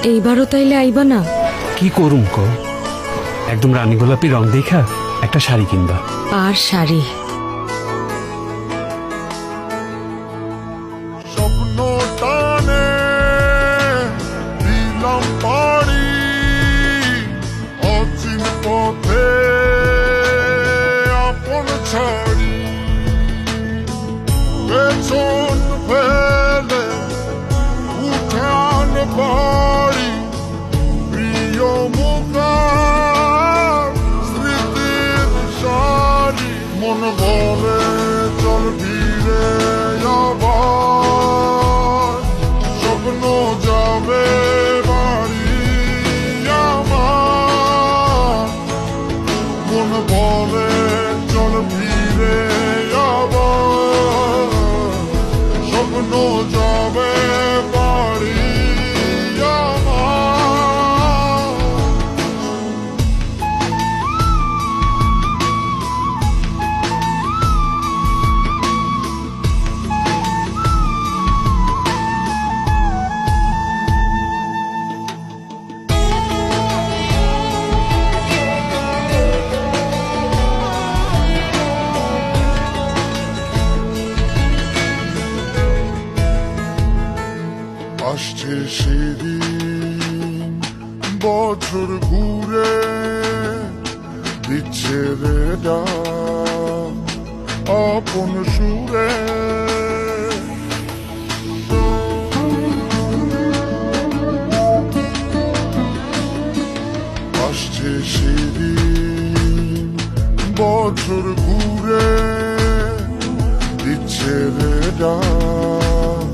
এইবারও তাইলে আইবা না? কি করুম ক, একদম রানী গোলাপি রং দেখা একটা শাড়ি কিনবা। আর শাড়ি? স্বপ্ন টানে দিলাম পাড়ি অচিন পথে আপন ছাড়ি, পেছন ফেলে উঠান বাড়ি প্রিয় মুখার স্মৃতির সারি। মন বলে চল ফিরে আবার, স্বপ্ন যাবে বাড়ি আমার। মন বলে চল ফিরে আবার, স্বপ্ন যাবে বাড়ি আমার। আসছে সেদিন বছর ঘুরে দিচ্ছে রে ডাক আপন সুরে। আসছে সেদিন বছর ঘুরে দিচ্ছে রে ডাক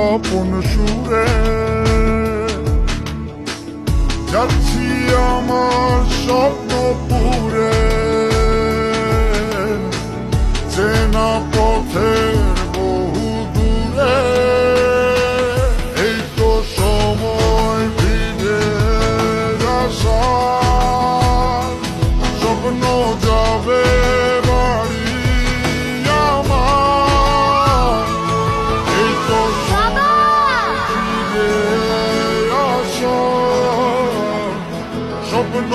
আপন সুরে। যাচ্ছি আমার স্বপ্নপুরে, চেনা পথের বহু দূরে। এই তো সময় ফিরে আসার, স্বপ্ন যাবে বাড়ি আমার। এই তো ফিরে আসার, স্বপ্ন